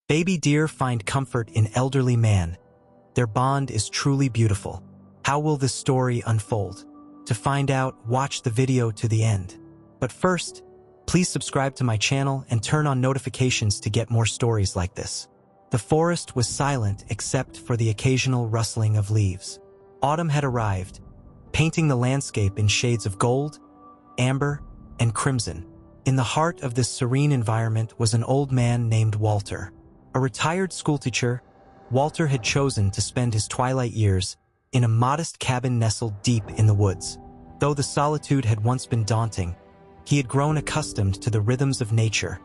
Baby deer find comfort in elderly man. Their bond is truly beautiful. How will this story unfold? To find out, watch the video to the end. But first, please subscribe to my channel and turn on notifications to get more stories like this. The forest was silent except for the occasional rustling of leaves. Autumn had arrived, painting the landscape in shades of gold, amber, and crimson. In the heart of this serene environment was an old man named Walter. A retired schoolteacher, Walter had chosen to spend his twilight years in a modest cabin nestled deep in the woods. Though the solitude had once been daunting, he had grown accustomed to the rhythms of nature,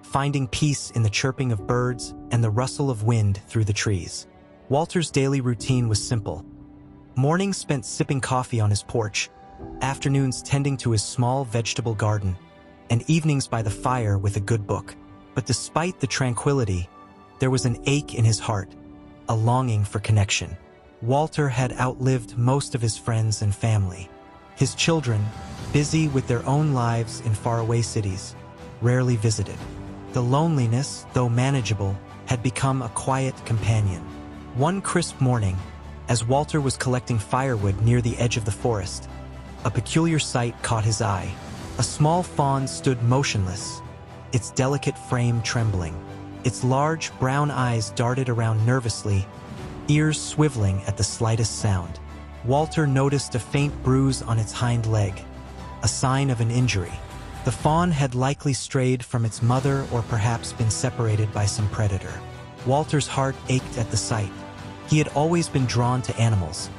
finding peace in the chirping of birds and the rustle of wind through the trees. Walter's daily routine was simple. Mornings spent sipping coffee on his porch, afternoons tending to his small vegetable garden, and evenings by the fire with a good book. But despite the tranquility, there was an ache in his heart, a longing for connection. Walter had outlived most of his friends and family. His children, busy with their own lives in faraway cities, rarely visited. The loneliness, though manageable, had become a quiet companion. One crisp morning, as Walter was collecting firewood near the edge of the forest, a peculiar sight caught his eye. A small fawn stood motionless, its delicate frame trembling. Its large, brown eyes darted around nervously, ears swiveling at the slightest sound. Walter noticed a faint bruise on its hind leg, a sign of an injury. The fawn had likely strayed from its mother or perhaps been separated by some predator. Walter's heart ached at the sight. He had always been drawn to animals,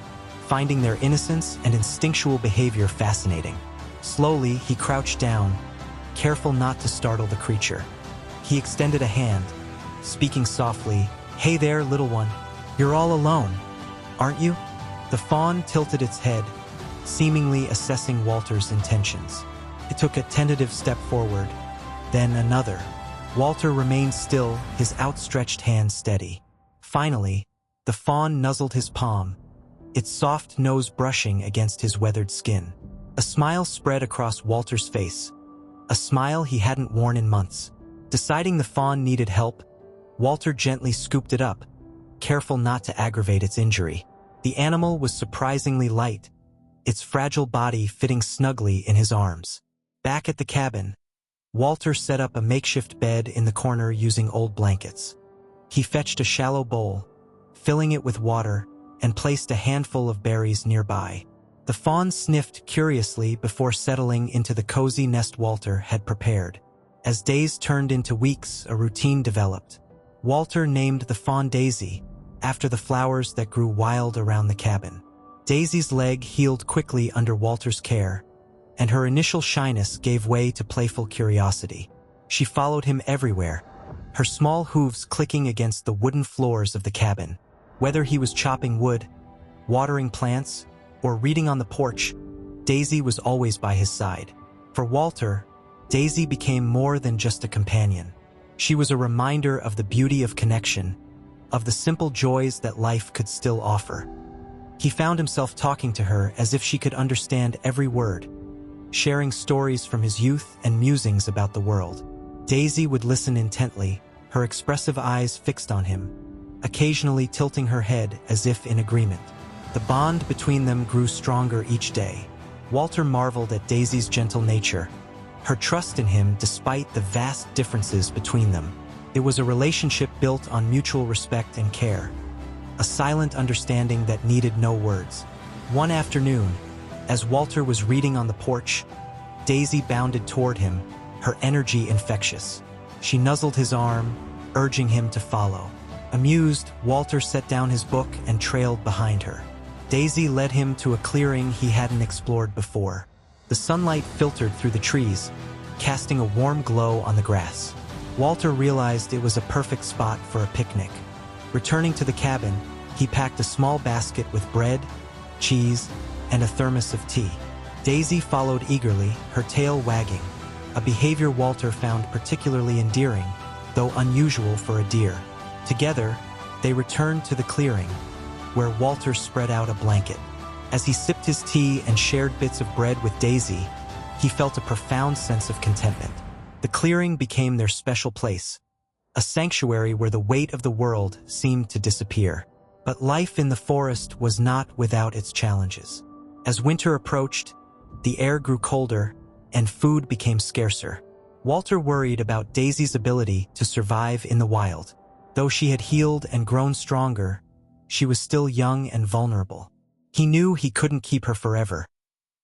finding their innocence and instinctual behavior fascinating. Slowly, he crouched down, careful not to startle the creature. He extended a hand, speaking softly, "Hey there, little one. You're all alone, aren't you?" The fawn tilted its head, seemingly assessing Walter's intentions. It took a tentative step forward, then another. Walter remained still, his outstretched hand steady. Finally, the fawn nuzzled his palm, its soft nose brushing against his weathered skin. A smile spread across Walter's face, a smile he hadn't worn in months. Deciding the fawn needed help, Walter gently scooped it up, careful not to aggravate its injury. The animal was surprisingly light, its fragile body fitting snugly in his arms. Back at the cabin, Walter set up a makeshift bed in the corner using old blankets. He fetched a shallow bowl, filling it with water, and placed a handful of berries nearby. The fawn sniffed curiously before settling into the cozy nest Walter had prepared. As days turned into weeks, a routine developed. Walter named the fawn Daisy, after the flowers that grew wild around the cabin. Daisy's leg healed quickly under Walter's care, and her initial shyness gave way to playful curiosity. She followed him everywhere, her small hooves clicking against the wooden floors of the cabin. Whether he was chopping wood, watering plants, or reading on the porch, Daisy was always by his side. For Walter, Daisy became more than just a companion. She was a reminder of the beauty of connection, of the simple joys that life could still offer. He found himself talking to her as if she could understand every word, sharing stories from his youth and musings about the world. Daisy would listen intently, her expressive eyes fixed on him, occasionally tilting her head as if in agreement. The bond between them grew stronger each day. Walter marveled at Daisy's gentle nature, her trust in him despite the vast differences between them. It was a relationship built on mutual respect and care, a silent understanding that needed no words. One afternoon, as Walter was reading on the porch, Daisy bounded toward him, her energy infectious. She nuzzled his arm, urging him to follow. Amused, Walter set down his book and trailed behind her. Daisy led him to a clearing he hadn't explored before. The sunlight filtered through the trees, casting a warm glow on the grass. Walter realized it was a perfect spot for a picnic. Returning to the cabin, he packed a small basket with bread, cheese, and a thermos of tea. Daisy followed eagerly, her tail wagging, a behavior Walter found particularly endearing, though unusual for a deer. Together, they returned to the clearing, where Walter spread out a blanket. As he sipped his tea and shared bits of bread with Daisy, he felt a profound sense of contentment. The clearing became their special place, a sanctuary where the weight of the world seemed to disappear. But life in the forest was not without its challenges. As winter approached, the air grew colder and food became scarcer. Walter worried about Daisy's ability to survive in the wild. Though she had healed and grown stronger, she was still young and vulnerable. He knew he couldn't keep her forever.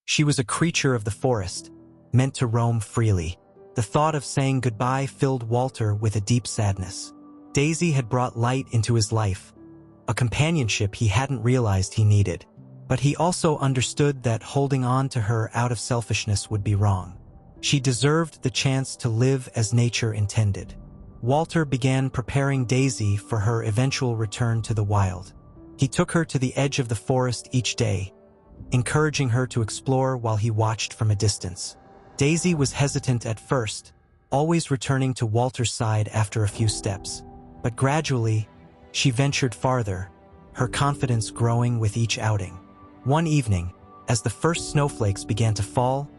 She was a creature of the forest, meant to roam freely. The thought of saying goodbye filled Walter with a deep sadness. Daisy had brought light into his life, a companionship he hadn't realized he needed. But he also understood that holding on to her out of selfishness would be wrong. She deserved the chance to live as nature intended. Walter began preparing Daisy for her eventual return to the wild. He took her to the edge of the forest each day, encouraging her to explore while he watched from a distance. Daisy was hesitant at first, always returning to Walter's side after a few steps. But gradually, she ventured farther, her confidence growing with each outing. One evening, as the first snowflakes began to fall,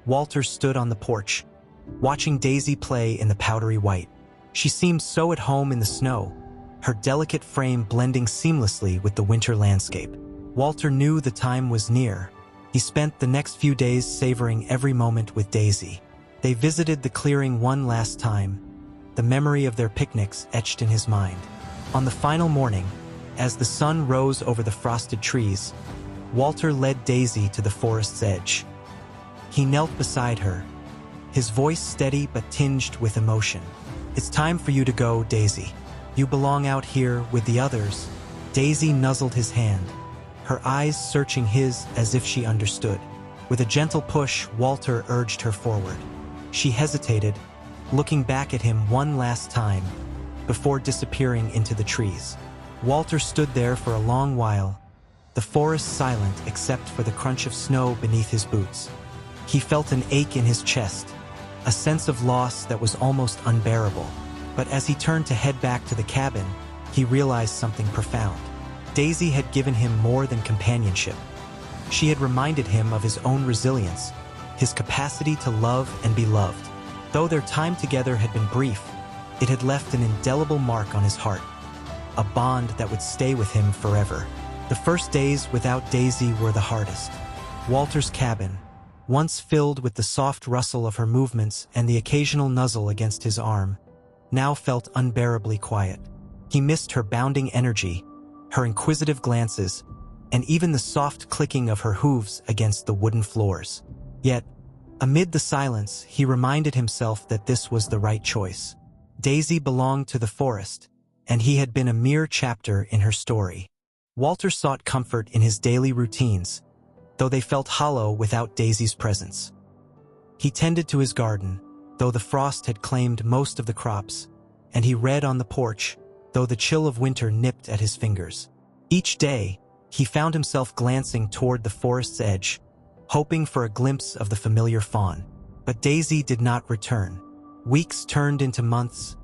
Walter stood on the porch, watching Daisy play in the powdery white. She seemed so at home in the snow, her delicate frame blending seamlessly with the winter landscape. Walter knew the time was near. He spent the next few days savoring every moment with Daisy. They visited the clearing one last time, the memory of their picnics etched in his mind. On the final morning, as the sun rose over the frosted trees, Walter led Daisy to the forest's edge. He knelt beside her, his voice steady but tinged with emotion. "It's time for you to go, Daisy. You belong out here with the others." Daisy nuzzled his hand, her eyes searching his as if she understood. With a gentle push, Walter urged her forward. She hesitated, looking back at him one last time, before disappearing into the trees. Walter stood there for a long while, the forest silent except for the crunch of snow beneath his boots. He felt an ache in his chest, a sense of loss that was almost unbearable. But as he turned to head back to the cabin, he realized something profound. Daisy had given him more than companionship. She had reminded him of his own resilience, his capacity to love and be loved. Though their time together had been brief, it had left an indelible mark on his heart, a bond that would stay with him forever. The first days without Daisy were the hardest. Walter's cabin, once filled with the soft rustle of her movements and the occasional nuzzle against his arm, now felt unbearably quiet. He missed her bounding energy, her inquisitive glances, and even the soft clicking of her hooves against the wooden floors. Yet, amid the silence, he reminded himself that this was the right choice. Daisy belonged to the forest, and he had been a mere chapter in her story. Walter sought comfort in his daily routines, though they felt hollow without Daisy's presence. He tended to his garden, though the frost had claimed most of the crops, and he read on the porch, though the chill of winter nipped at his fingers. Each day, he found himself glancing toward the forest's edge, hoping for a glimpse of the familiar fawn. But Daisy did not return. Weeks turned into months,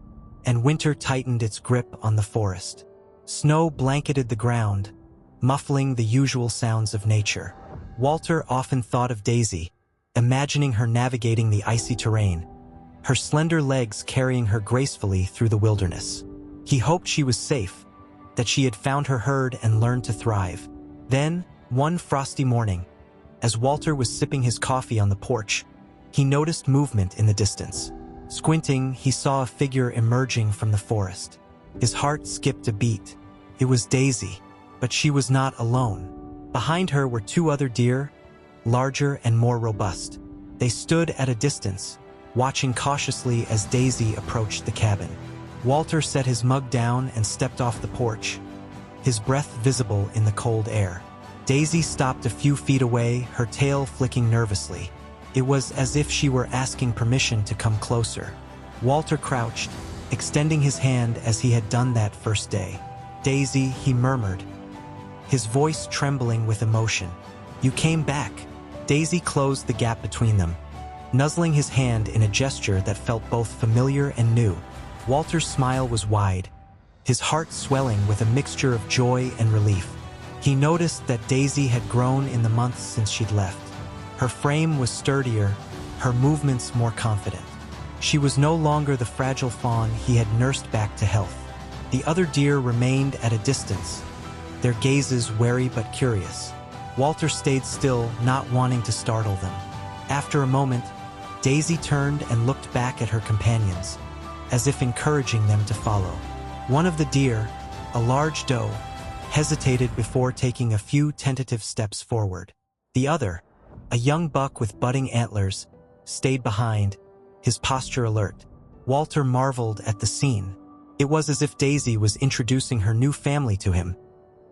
and winter tightened its grip on the forest. Snow blanketed the ground, muffling the usual sounds of nature. Walter often thought of Daisy, imagining her navigating the icy terrain, her slender legs carrying her gracefully through the wilderness. He hoped she was safe, that she had found her herd and learned to thrive. Then, one frosty morning, as Walter was sipping his coffee on the porch, he noticed movement in the distance. Squinting, he saw a figure emerging from the forest. His heart skipped a beat. It was Daisy, but she was not alone. Behind her were two other deer, larger and more robust. They stood at a distance, watching cautiously as Daisy approached the cabin. Walter set his mug down and stepped off the porch, his breath visible in the cold air. Daisy stopped a few feet away, her tail flicking nervously. It was as if she were asking permission to come closer. Walter crouched, extending his hand as he had done that first day. "Daisy," he murmured, his voice trembling with emotion. "You came back." Daisy closed the gap between them, nuzzling his hand in a gesture that felt both familiar and new. Walter's smile was wide, his heart swelling with a mixture of joy and relief. He noticed that Daisy had grown in the months since she'd left. Her frame was sturdier, her movements more confident. She was no longer the fragile fawn he had nursed back to health. The other deer remained at a distance, their gazes wary but curious. Walter stayed still, not wanting to startle them. After a moment, Daisy turned and looked back at her companions, as if encouraging them to follow. One of the deer, a large doe, hesitated before taking a few tentative steps forward. The other, a young buck with budding antlers, stayed behind, his posture alert. Walter marveled at the scene. It was as if Daisy was introducing her new family to him,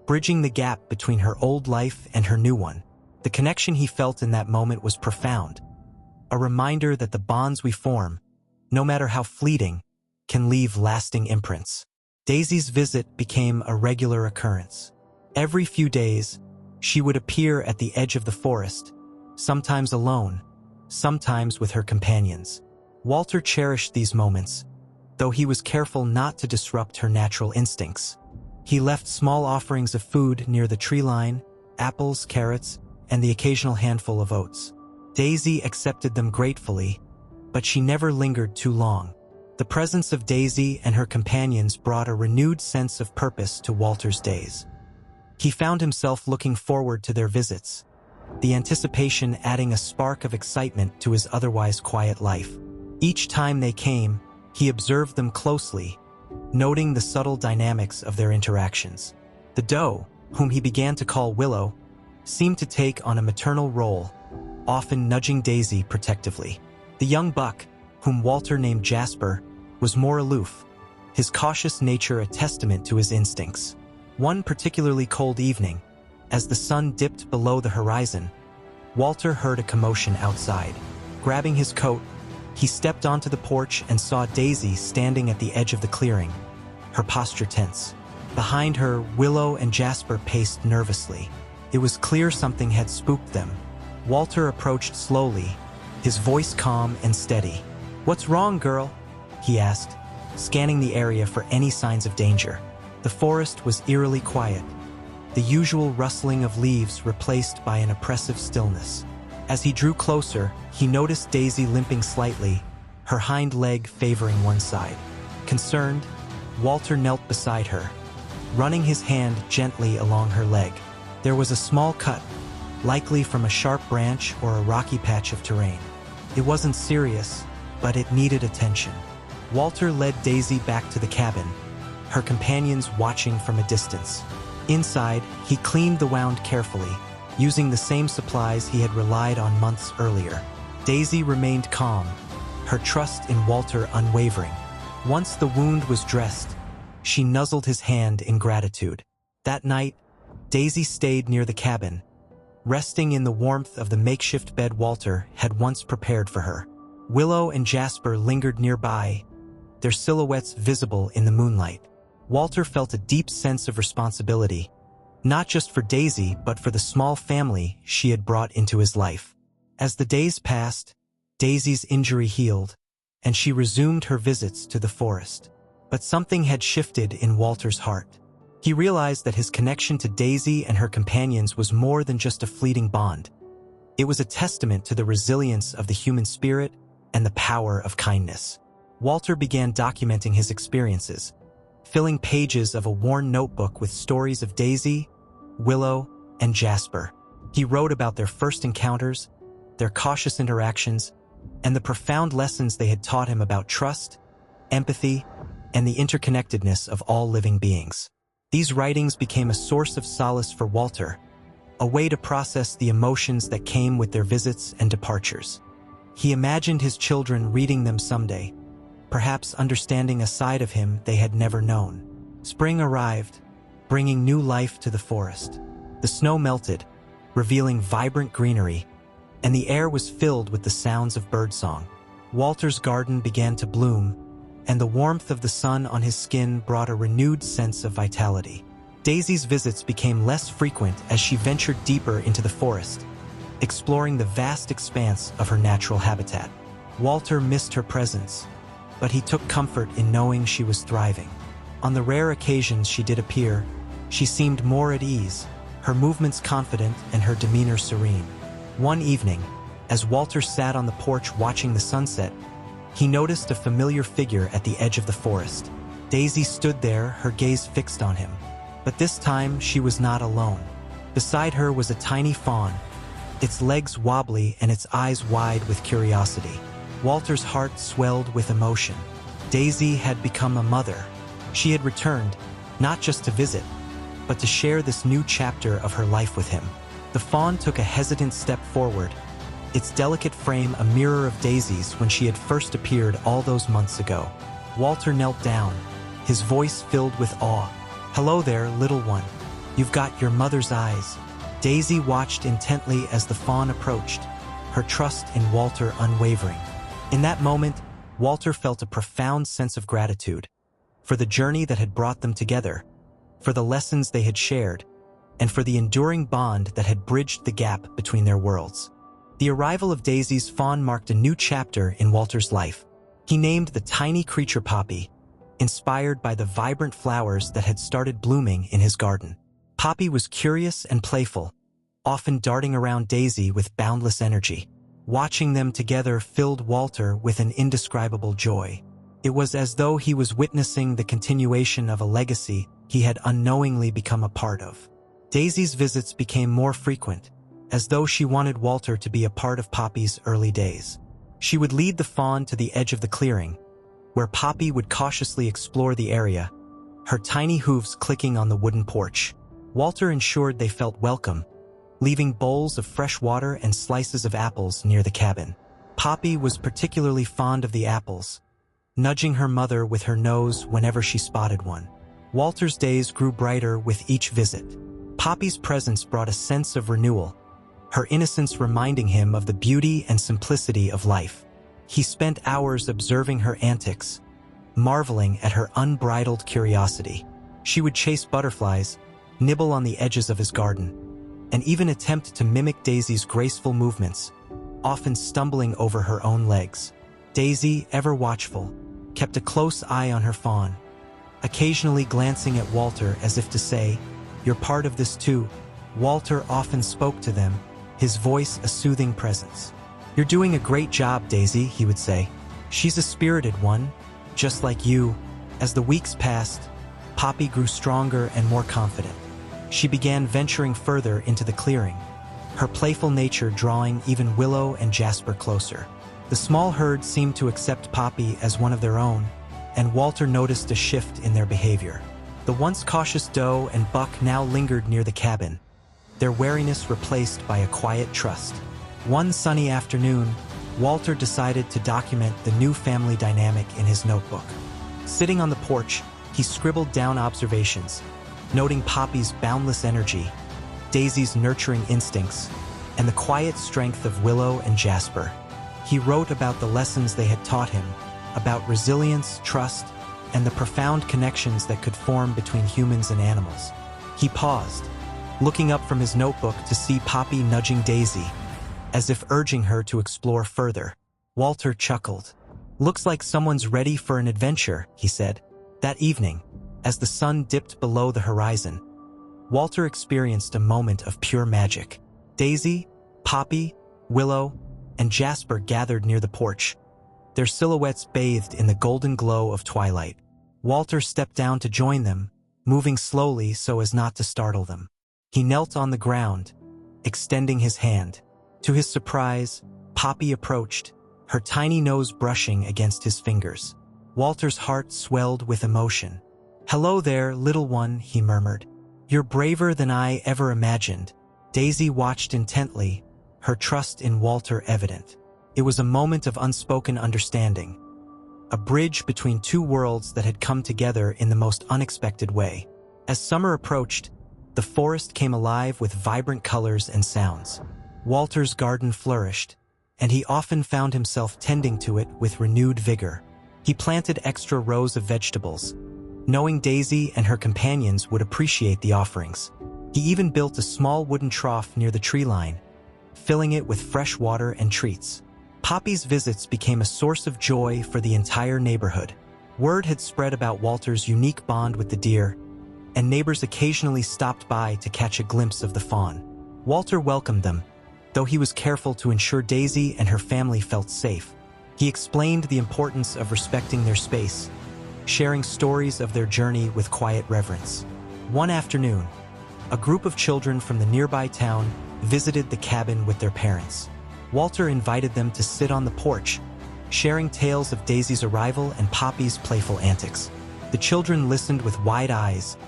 bridging the gap between her old life and her new one. The connection he felt in that moment was profound, a reminder that the bonds we form, no matter how fleeting, can leave lasting imprints. Daisy's visit became a regular occurrence. Every few days, she would appear at the edge of the forest, sometimes alone, sometimes with her companions. Walter cherished these moments, though he was careful not to disrupt her natural instincts. He left small offerings of food near the tree line, apples, carrots, and the occasional handful of oats. Daisy accepted them gratefully, but she never lingered too long. The presence of Daisy and her companions brought a renewed sense of purpose to Walter's days. He found himself looking forward to their visits, the anticipation adding a spark of excitement to his otherwise quiet life. Each time they came, he observed them closely, noting the subtle dynamics of their interactions. The doe, whom he began to call Willow, seemed to take on a maternal role, often nudging Daisy protectively. The young buck, whom Walter named Jasper, was more aloof, his cautious nature a testament to his instincts. One particularly cold evening, as the sun dipped below the horizon, Walter heard a commotion outside. Grabbing his coat, he stepped onto the porch and saw Daisy standing at the edge of the clearing, her posture tense. Behind her, Willow and Jasper paced nervously. It was clear something had spooked them. Walter approached slowly, his voice calm and steady. "What's wrong, girl?" he asked, scanning the area for any signs of danger. The forest was eerily quiet, the usual rustling of leaves replaced by an oppressive stillness. As he drew closer, he noticed Daisy limping slightly, her hind leg favoring one side. Concerned, Walter knelt beside her, running his hand gently along her leg. There was a small cut, likely from a sharp branch or a rocky patch of terrain. It wasn't serious, but it needed attention. Walter led Daisy back to the cabin, her companions watching from a distance. Inside, he cleaned the wound carefully, using the same supplies he had relied on months earlier. Daisy remained calm, her trust in Walter unwavering. Once the wound was dressed, she nuzzled his hand in gratitude. That night, Daisy stayed near the cabin, resting in the warmth of the makeshift bed Walter had once prepared for her. Willow and Jasper lingered nearby, their silhouettes visible in the moonlight. Walter felt a deep sense of responsibility, not just for Daisy, but for the small family she had brought into his life. As the days passed, Daisy's injury healed, and she resumed her visits to the forest. But something had shifted in Walter's heart. He realized that his connection to Daisy and her companions was more than just a fleeting bond. It was a testament to the resilience of the human spirit and the power of kindness. Walter began documenting his experiences, filling pages of a worn notebook with stories of Daisy, Willow, and Jasper. He wrote about their first encounters, their cautious interactions, and the profound lessons they had taught him about trust, empathy, and the interconnectedness of all living beings. These writings became a source of solace for Walter, a way to process the emotions that came with their visits and departures. He imagined his children reading them someday, perhaps understanding a side of him they had never known. Spring arrived, bringing new life to the forest. The snow melted, revealing vibrant greenery, and the air was filled with the sounds of birdsong. Walter's garden began to bloom, and the warmth of the sun on his skin brought a renewed sense of vitality. Daisy's visits became less frequent as she ventured deeper into the forest, exploring the vast expanse of her natural habitat. Walter missed her presence, but he took comfort in knowing she was thriving. On the rare occasions she did appear, she seemed more at ease, her movements confident and her demeanor serene. One evening, as Walter sat on the porch watching the sunset, he noticed a familiar figure at the edge of the forest. Daisy stood there, her gaze fixed on him. But this time, she was not alone. Beside her was a tiny fawn, its legs wobbly and its eyes wide with curiosity. Walter's heart swelled with emotion. Daisy had become a mother. She had returned, not just to visit, but to share this new chapter of her life with him. The fawn took a hesitant step forward, its delicate frame a mirror of Daisy's when she had first appeared all those months ago. Walter knelt down, his voice filled with awe. "Hello there, little one. You've got your mother's eyes." Daisy watched intently as the fawn approached, her trust in Walter unwavering. In that moment, Walter felt a profound sense of gratitude for the journey that had brought them together, for the lessons they had shared, and for the enduring bond that had bridged the gap between their worlds. The arrival of Daisy's fawn marked a new chapter in Walter's life. He named the tiny creature Poppy, inspired by the vibrant flowers that had started blooming in his garden. Poppy was curious and playful, often darting around Daisy with boundless energy. Watching them together filled Walter with an indescribable joy. It was as though he was witnessing the continuation of a legacy he had unknowingly become a part of. Daisy's visits became more frequent, as though she wanted Walter to be a part of Poppy's early days. She would lead the fawn to the edge of the clearing, where Poppy would cautiously explore the area, her tiny hooves clicking on the wooden porch. Walter ensured they felt welcome, leaving bowls of fresh water and slices of apples near the cabin. Poppy was particularly fond of the apples, nudging her mother with her nose whenever she spotted one. Walter's days grew brighter with each visit. Poppy's presence brought a sense of renewal, her innocence reminding him of the beauty and simplicity of life. He spent hours observing her antics, marveling at her unbridled curiosity. She would chase butterflies, nibble on the edges of his garden, and even attempt to mimic Daisy's graceful movements, often stumbling over her own legs. Daisy, ever watchful, kept a close eye on her fawn, occasionally glancing at Walter as if to say, "You're part of this too." Walter often spoke to them, his voice a soothing presence. "You're doing a great job, Daisy," he would say. "She's a spirited one, just like you." As the weeks passed, Poppy grew stronger and more confident. She began venturing further into the clearing, her playful nature drawing even Willow and Jasper closer. The small herd seemed to accept Poppy as one of their own, and Walter noticed a shift in their behavior. The once cautious doe and buck now lingered near the cabin, their wariness replaced by a quiet trust. One sunny afternoon, Walter decided to document the new family dynamic in his notebook. Sitting on the porch, he scribbled down observations, noting Poppy's boundless energy, Daisy's nurturing instincts, and the quiet strength of Willow and Jasper. He wrote about the lessons they had taught him, about resilience, trust, and the profound connections that could form between humans and animals. He paused, looking up from his notebook to see Poppy nudging Daisy, as if urging her to explore further. Walter chuckled. "Looks like someone's ready for an adventure," he said. That evening, as the sun dipped below the horizon, Walter experienced a moment of pure magic. Daisy, Poppy, Willow, and Jasper gathered near the porch, their silhouettes bathed in the golden glow of twilight. Walter stepped down to join them, moving slowly so as not to startle them. He knelt on the ground, extending his hand. To his surprise, Poppy approached, her tiny nose brushing against his fingers. Walter's heart swelled with emotion. "Hello there, little one," he murmured. "You're braver than I ever imagined." Daisy watched intently, her trust in Walter evident. It was a moment of unspoken understanding, a bridge between two worlds that had come together in the most unexpected way. As summer approached, the forest came alive with vibrant colors and sounds. Walter's garden flourished, and he often found himself tending to it with renewed vigor. He planted extra rows of vegetables, knowing Daisy and her companions would appreciate the offerings. He even built a small wooden trough near the tree line, filling it with fresh water and treats. Poppy's visits became a source of joy for the entire neighborhood. Word had spread about Walter's unique bond with the deer, and neighbors occasionally stopped by to catch a glimpse of the fawn. Walter welcomed them, though he was careful to ensure Daisy and her family felt safe. He explained the importance of respecting their space, sharing stories of their journey with quiet reverence. One afternoon, a group of children from the nearby town visited the cabin with their parents. Walter invited them to sit on the porch, sharing tales of Daisy's arrival and Poppy's playful antics. The children listened with wide eyes,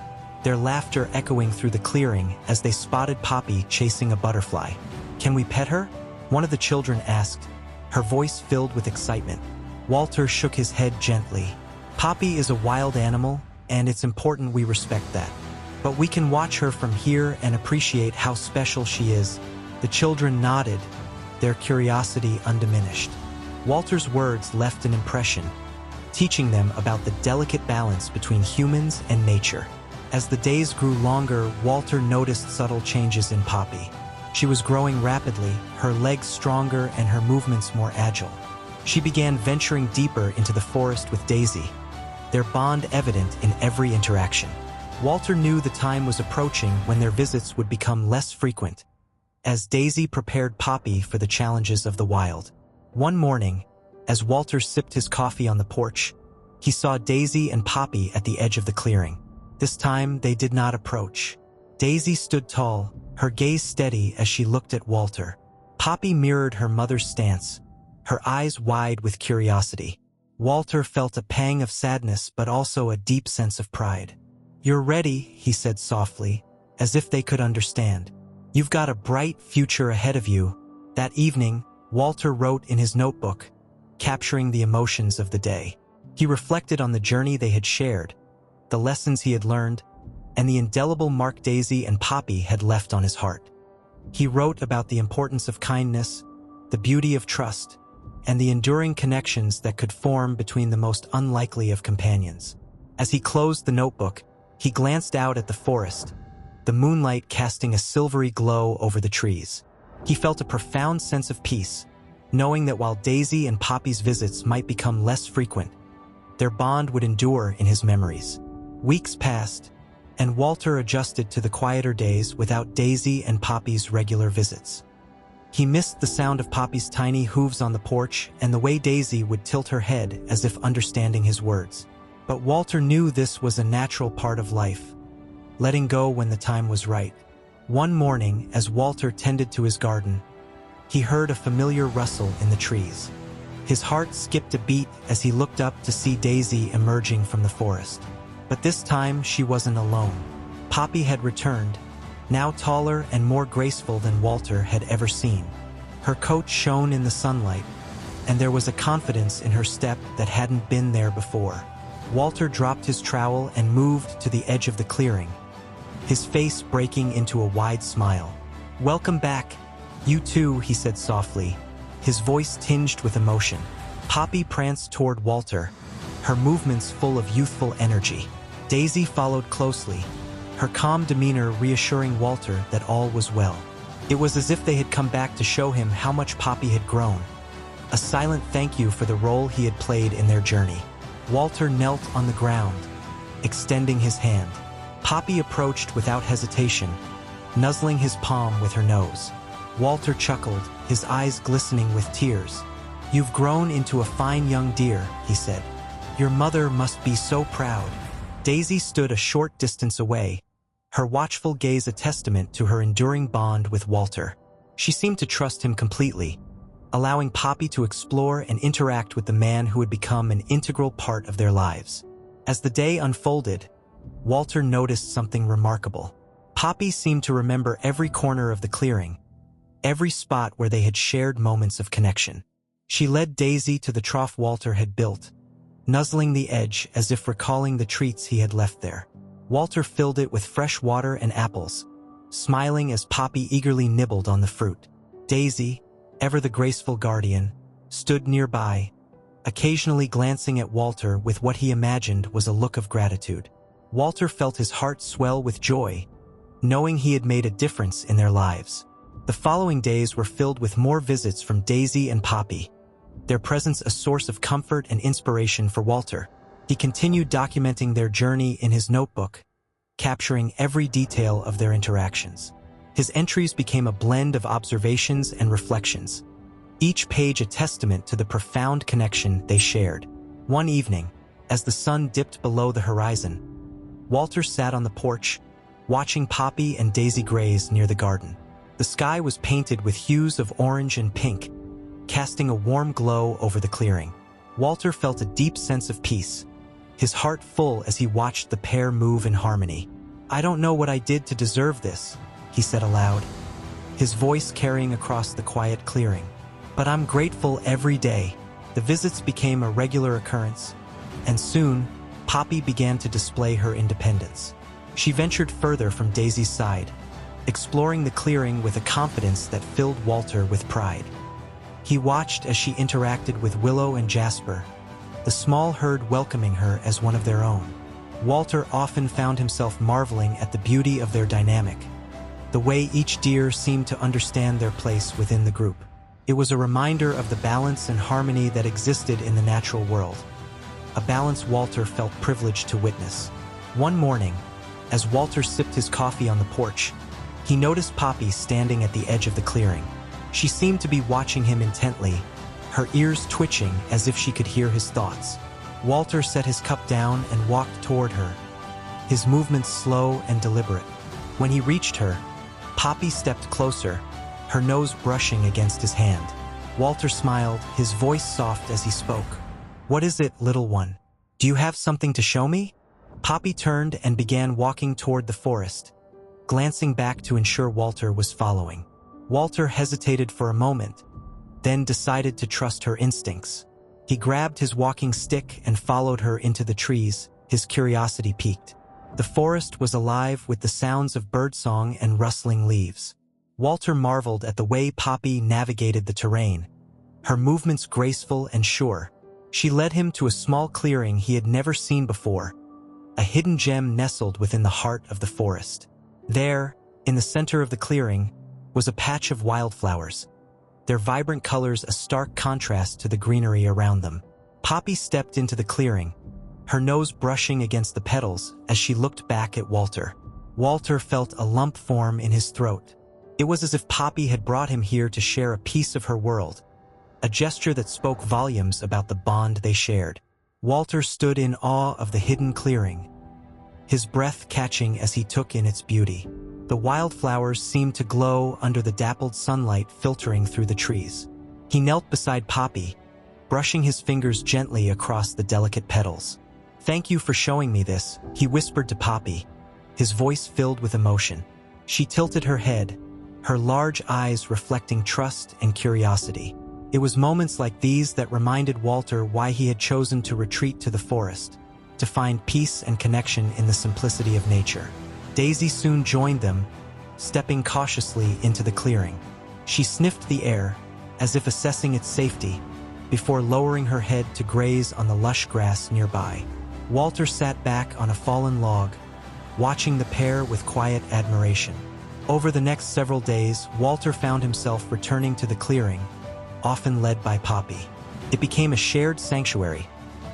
their laughter echoing through the clearing as they spotted Poppy chasing a butterfly. "Can we pet her?" one of the children asked, her voice filled with excitement. Walter shook his head gently. "Poppy is a wild animal, and it's important we respect that. But we can watch her from here and appreciate how special she is." The children nodded, their curiosity undiminished. Walter's words left an impression, teaching them about the delicate balance between humans and nature. As the days grew longer, Walter noticed subtle changes in Poppy. She was growing rapidly, her legs stronger and her movements more agile. She began venturing deeper into the forest with Daisy, their bond evident in every interaction. Walter knew the time was approaching when their visits would become less frequent, as Daisy prepared Poppy for the challenges of the wild. One morning, as Walter sipped his coffee on the porch, he saw Daisy and Poppy at the edge of the clearing. This time, they did not approach. Daisy stood tall, her gaze steady as she looked at Walter. Poppy mirrored her mother's stance, her eyes wide with curiosity. Walter felt a pang of sadness but also a deep sense of pride. "You're ready," he said softly, as if they could understand. "You've got a bright future ahead of you." That evening, Walter wrote in his notebook, capturing the emotions of the day. He reflected on the journey they had shared, the lessons he had learned, and the indelible mark Daisy and Poppy had left on his heart. He wrote about the importance of kindness, the beauty of trust, and the enduring connections that could form between the most unlikely of companions. As he closed the notebook, he glanced out at the forest, the moonlight casting a silvery glow over the trees. He felt a profound sense of peace, knowing that while Daisy and Poppy's visits might become less frequent, their bond would endure in his memories. Weeks passed, and Walter adjusted to the quieter days without Daisy and Poppy's regular visits. He missed the sound of Poppy's tiny hooves on the porch and the way Daisy would tilt her head as if understanding his words. But Walter knew this was a natural part of life, letting go when the time was right. One morning, as Walter tended to his garden, he heard a familiar rustle in the trees. His heart skipped a beat as he looked up to see Daisy emerging from the forest. But this time, she wasn't alone. Poppy had returned, now taller and more graceful than Walter had ever seen. Her coat shone in the sunlight, and there was a confidence in her step that hadn't been there before. Walter dropped his trowel and moved to the edge of the clearing, his face breaking into a wide smile. "Welcome back. You too," he said softly, his voice tinged with emotion. Poppy pranced toward Walter, her movements full of youthful energy. Daisy followed closely, her calm demeanor reassuring Walter that all was well. It was as if they had come back to show him how much Poppy had grown, a silent thank you for the role he had played in their journey. Walter knelt on the ground, extending his hand. Poppy approached without hesitation, nuzzling his palm with her nose. Walter chuckled, his eyes glistening with tears. "You've grown into a fine young deer," he said. "Your mother must be so proud." Daisy stood a short distance away, her watchful gaze a testament to her enduring bond with Walter. She seemed to trust him completely, allowing Poppy to explore and interact with the man who had become an integral part of their lives. As the day unfolded, Walter noticed something remarkable. Poppy seemed to remember every corner of the clearing, every spot where they had shared moments of connection. She led Daisy to the trough Walter had built, nuzzling the edge as if recalling the treats he had left there. Walter filled it with fresh water and apples, smiling as Poppy eagerly nibbled on the fruit. Daisy, ever the graceful guardian, stood nearby, occasionally glancing at Walter with what he imagined was a look of gratitude. Walter felt his heart swell with joy, knowing he had made a difference in their lives. The following days were filled with more visits from Daisy and Poppy, their presence a source of comfort and inspiration for Walter. He continued documenting their journey in his notebook, capturing every detail of their interactions. His entries became a blend of observations and reflections, each page a testament to the profound connection they shared. One evening, as the sun dipped below the horizon, Walter sat on the porch, watching Poppy and Daisy graze near the garden. The sky was painted with hues of orange and pink, casting a warm glow over the clearing. Walter felt a deep sense of peace, his heart full as he watched the pair move in harmony. "I don't know what I did to deserve this," he said aloud, his voice carrying across the quiet clearing. "But I'm grateful every day." The visits became a regular occurrence, and soon, Poppy began to display her independence. She ventured further from Daisy's side, exploring the clearing with a confidence that filled Walter with pride. He watched as she interacted with Willow and Jasper, the small herd welcoming her as one of their own. Walter often found himself marveling at the beauty of their dynamic, the way each deer seemed to understand their place within the group. It was a reminder of the balance and harmony that existed in the natural world, a balance Walter felt privileged to witness. One morning, as Walter sipped his coffee on the porch, he noticed Poppy standing at the edge of the clearing. She seemed to be watching him intently, her ears twitching as if she could hear his thoughts. Walter set his cup down and walked toward her, his movements slow and deliberate. When he reached her, Poppy stepped closer, her nose brushing against his hand. Walter smiled, his voice soft as he spoke. "What is it, little one? Do you have something to show me?" Poppy turned and began walking toward the forest, glancing back to ensure Walter was following. Walter hesitated for a moment, then decided to trust her instincts. He grabbed his walking stick and followed her into the trees, his curiosity piqued. The forest was alive with the sounds of birdsong and rustling leaves. Walter marveled at the way Poppy navigated the terrain, her movements graceful and sure. She led him to a small clearing he had never seen before, a hidden gem nestled within the heart of the forest. There, in the center of the clearing, was a patch of wildflowers, their vibrant colors a stark contrast to the greenery around them. Poppy stepped into the clearing, her nose brushing against the petals as she looked back at Walter. Walter felt a lump form in his throat. It was as if Poppy had brought him here to share a piece of her world, a gesture that spoke volumes about the bond they shared. Walter stood in awe of the hidden clearing, his breath catching as he took in its beauty. The wildflowers seemed to glow under the dappled sunlight filtering through the trees. He knelt beside Poppy, brushing his fingers gently across the delicate petals. "Thank you for showing me this," he whispered to Poppy, his voice filled with emotion. She tilted her head, her large eyes reflecting trust and curiosity. It was moments like these that reminded Walter why he had chosen to retreat to the forest, to find peace and connection in the simplicity of nature. Daisy soon joined them, stepping cautiously into the clearing. She sniffed the air, as if assessing its safety, before lowering her head to graze on the lush grass nearby. Walter sat back on a fallen log, watching the pair with quiet admiration. Over the next several days, Walter found himself returning to the clearing, often led by Poppy. It became a shared sanctuary,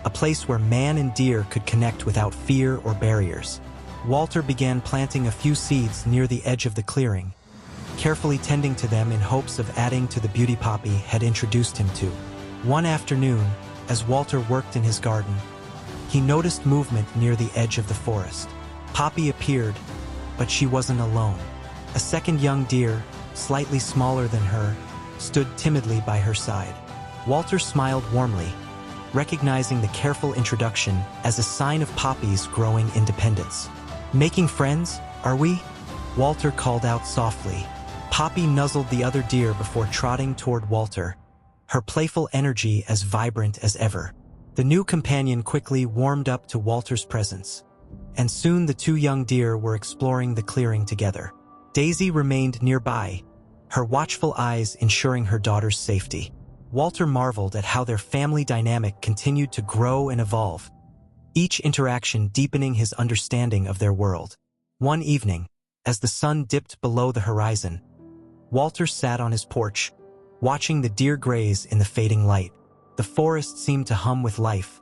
a place where man and deer could connect without fear or barriers. Walter began planting a few seeds near the edge of the clearing, carefully tending to them in hopes of adding to the beauty Poppy had introduced him to. One afternoon, as Walter worked in his garden, he noticed movement near the edge of the forest. Poppy appeared, but she wasn't alone. A second young deer, slightly smaller than her, stood timidly by her side. Walter smiled warmly, recognizing the careful introduction as a sign of Poppy's growing independence. "Making friends, are we?" Walter called out softly. Poppy nuzzled the other deer before trotting toward Walter, her playful energy as vibrant as ever. The new companion quickly warmed up to Walter's presence, and soon the two young deer were exploring the clearing together. Daisy remained nearby, her watchful eyes ensuring her daughter's safety. Walter marveled at how their family dynamic continued to grow and evolve, each interaction deepening his understanding of their world. One evening, as the sun dipped below the horizon, Walter sat on his porch, watching the deer graze in the fading light. The forest seemed to hum with life,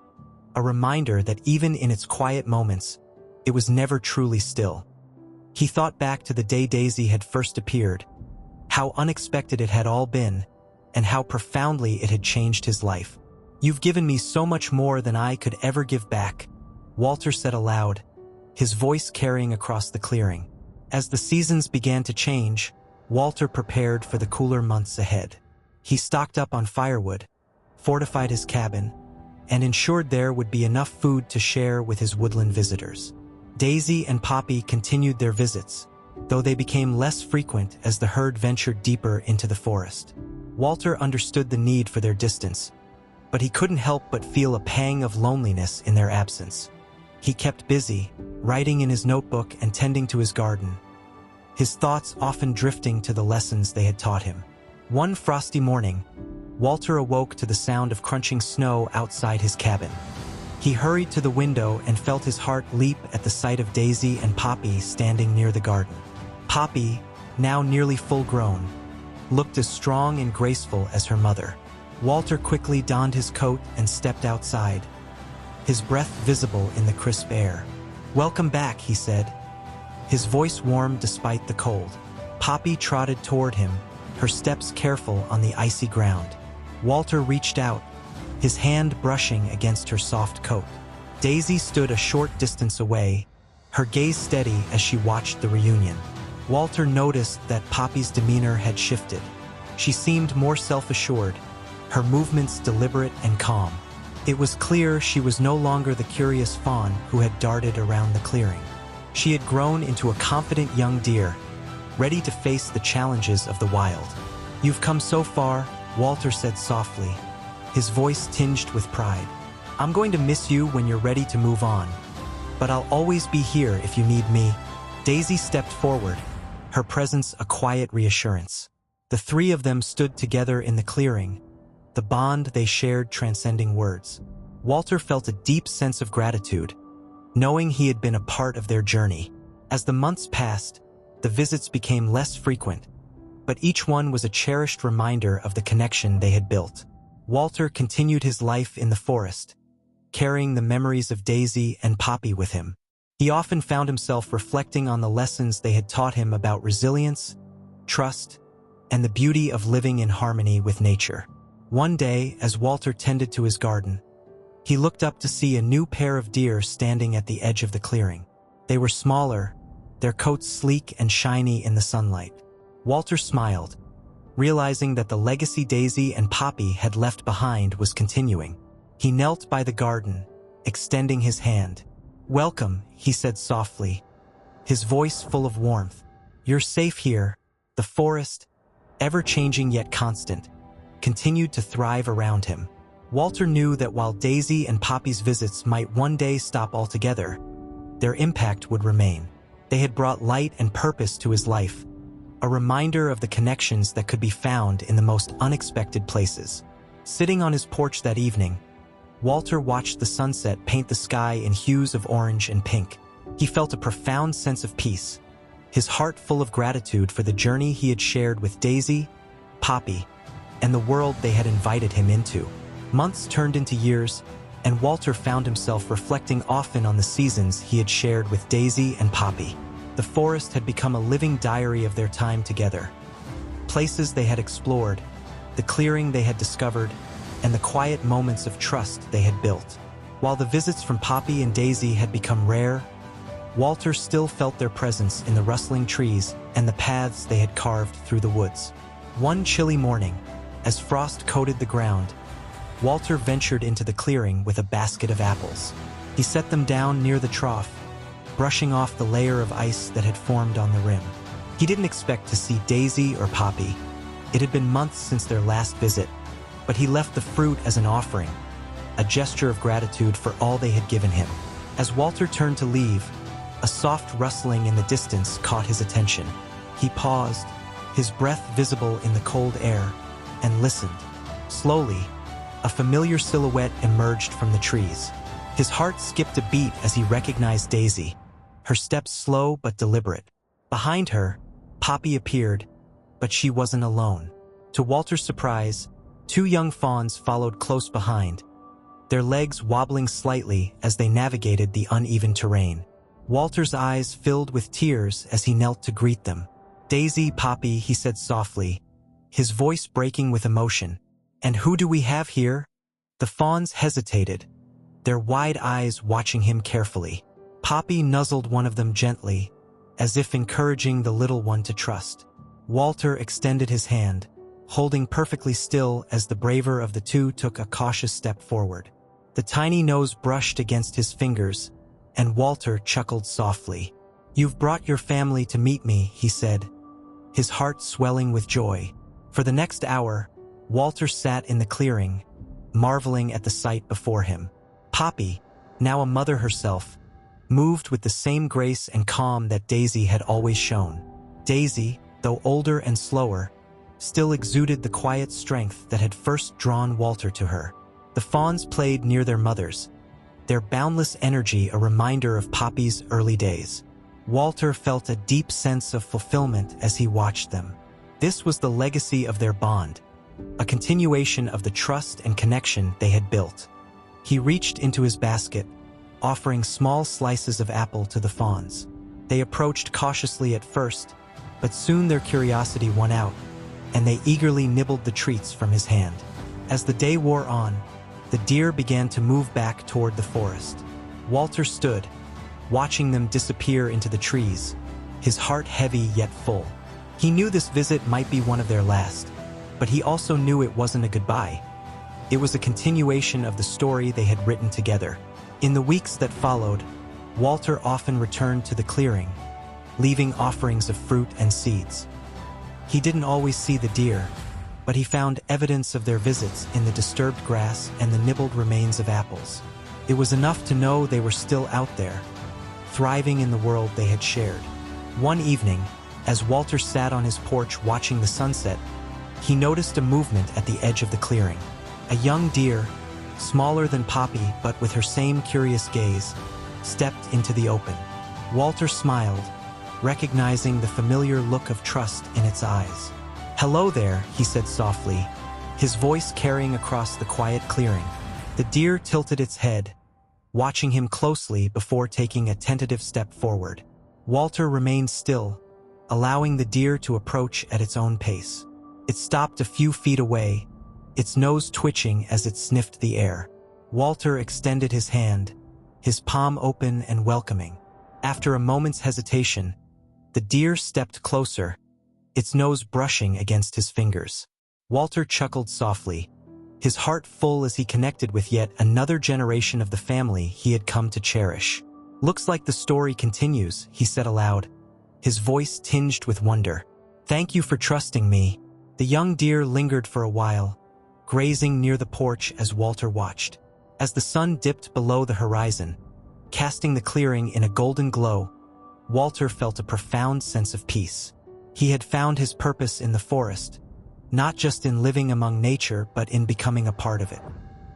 a reminder that even in its quiet moments, it was never truly still. He thought back to the day Daisy had first appeared, how unexpected it had all been, and how profoundly it had changed his life. "You've given me so much more than I could ever give back," Walter said aloud, his voice carrying across the clearing. As the seasons began to change, Walter prepared for the cooler months ahead. He stocked up on firewood, fortified his cabin, and ensured there would be enough food to share with his woodland visitors. Daisy and Poppy continued their visits, though they became less frequent as the herd ventured deeper into the forest. Walter understood the need for their distance, but he couldn't help but feel a pang of loneliness in their absence. He kept busy, writing in his notebook and tending to his garden, his thoughts often drifting to the lessons they had taught him. One frosty morning, Walter awoke to the sound of crunching snow outside his cabin. He hurried to the window and felt his heart leap at the sight of Daisy and Poppy standing near the garden. Poppy, now nearly full-grown, looked as strong and graceful as her mother. Walter quickly donned his coat and stepped outside, his breath visible in the crisp air. "Welcome back," he said, his voice warm despite the cold. Poppy trotted toward him, her steps careful on the icy ground. Walter reached out, his hand brushing against her soft coat. Daisy stood a short distance away, her gaze steady as she watched the reunion. Walter noticed that Poppy's demeanor had shifted. She seemed more self-assured, her movements deliberate and calm. It was clear she was no longer the curious fawn who had darted around the clearing. She had grown into a confident young deer, ready to face the challenges of the wild. "You've come so far," Walter said softly, his voice tinged with pride. "I'm going to miss you when you're ready to move on, but I'll always be here if you need me." Daisy stepped forward, her presence a quiet reassurance. The three of them stood together in the clearing, the bond they shared transcending words. Walter felt a deep sense of gratitude, knowing he had been a part of their journey. As the months passed, the visits became less frequent, but each one was a cherished reminder of the connection they had built. Walter continued his life in the forest, carrying the memories of Daisy and Poppy with him. He often found himself reflecting on the lessons they had taught him about resilience, trust, and the beauty of living in harmony with nature. One day, as Walter tended to his garden, he looked up to see a new pair of deer standing at the edge of the clearing. They were smaller, their coats sleek and shiny in the sunlight. Walter smiled, realizing that the legacy Daisy and Poppy had left behind was continuing. He knelt by the garden, extending his hand. "Welcome," he said softly, his voice full of warmth. "You're safe here." The forest, ever-changing yet constant, continued to thrive around him. Walter knew that while Daisy and Poppy's visits might one day stop altogether, their impact would remain. They had brought light and purpose to his life, a reminder of the connections that could be found in the most unexpected places. Sitting on his porch that evening, Walter watched the sunset paint the sky in hues of orange and pink. He felt a profound sense of peace, his heart full of gratitude for the journey he had shared with Daisy, Poppy, and the world they had invited him into. Months turned into years, and Walter found himself reflecting often on the seasons he had shared with Daisy and Poppy. The forest had become a living diary of their time together. Places they had explored, the clearing they had discovered, and the quiet moments of trust they had built. While the visits from Poppy and Daisy had become rare, Walter still felt their presence in the rustling trees and the paths they had carved through the woods. One chilly morning, as frost coated the ground, Walter ventured into the clearing with a basket of apples. He set them down near the trough, brushing off the layer of ice that had formed on the rim. He didn't expect to see Daisy or Poppy. It had been months since their last visit, but he left the fruit as an offering, a gesture of gratitude for all they had given him. As Walter turned to leave, a soft rustling in the distance caught his attention. He paused, his breath visible in the cold air, and listened. Slowly, a familiar silhouette emerged from the trees. His heart skipped a beat as he recognized Daisy, her steps slow but deliberate. Behind her, Poppy appeared, but she wasn't alone. To Walter's surprise, two young fawns followed close behind, their legs wobbling slightly as they navigated the uneven terrain. Walter's eyes filled with tears as he knelt to greet them. "Daisy, Poppy," he said softly, his voice breaking with emotion. "And who do we have here?" The fawns hesitated, their wide eyes watching him carefully. Poppy nuzzled one of them gently, as if encouraging the little one to trust. Walter extended his hand, holding perfectly still as the braver of the two took a cautious step forward. The tiny nose brushed against his fingers, and Walter chuckled softly. "You've brought your family to meet me," he said, his heart swelling with joy. For the next hour, Walter sat in the clearing, marveling at the sight before him. Poppy, now a mother herself, moved with the same grace and calm that Daisy had always shown. Daisy, though older and slower, still exuded the quiet strength that had first drawn Walter to her. The fawns played near their mothers, their boundless energy a reminder of Poppy's early days. Walter felt a deep sense of fulfillment as he watched them. This was the legacy of their bond, a continuation of the trust and connection they had built. He reached into his basket, offering small slices of apple to the fawns. They approached cautiously at first, but soon their curiosity won out, and they eagerly nibbled the treats from his hand. As the day wore on, the deer began to move back toward the forest. Walter stood, watching them disappear into the trees, his heart heavy yet full. He knew this visit might be one of their last, but he also knew it wasn't a goodbye. It was a continuation of the story they had written together. In the weeks that followed, Walter often returned to the clearing, leaving offerings of fruit and seeds. He didn't always see the deer, but he found evidence of their visits in the disturbed grass and the nibbled remains of apples. It was enough to know they were still out there, thriving in the world they had shared. One evening, as Walter sat on his porch watching the sunset, he noticed a movement at the edge of the clearing. A young deer, smaller than Poppy but with her same curious gaze, stepped into the open. Walter smiled, recognizing the familiar look of trust in its eyes. "Hello there," he said softly, his voice carrying across the quiet clearing. The deer tilted its head, watching him closely before taking a tentative step forward. Walter remained still, allowing the deer to approach at its own pace. It stopped a few feet away, its nose twitching as it sniffed the air. Walter extended his hand, his palm open and welcoming. After a moment's hesitation, the deer stepped closer, its nose brushing against his fingers. Walter chuckled softly, his heart full as he connected with yet another generation of the family he had come to cherish. "Looks like the story continues," he said aloud, his voice tinged with wonder. "Thank you for trusting me." The young deer lingered for a while, grazing near the porch as Walter watched. As the sun dipped below the horizon, casting the clearing in a golden glow, Walter felt a profound sense of peace. He had found his purpose in the forest, not just in living among nature but in becoming a part of it.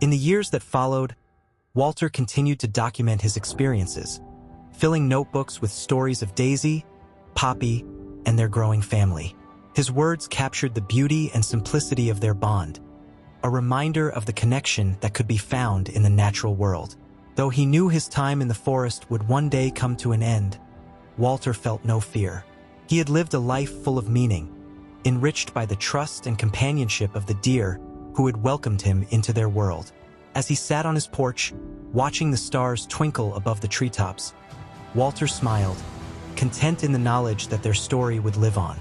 In the years that followed, Walter continued to document his experiences, filling notebooks with stories of Daisy, Poppy, and their growing family. His words captured the beauty and simplicity of their bond, a reminder of the connection that could be found in the natural world. Though he knew his time in the forest would one day come to an end, Walter felt no fear. He had lived a life full of meaning, enriched by the trust and companionship of the deer who had welcomed him into their world. As he sat on his porch, watching the stars twinkle above the treetops, Walter smiled, content in the knowledge that their story would live on.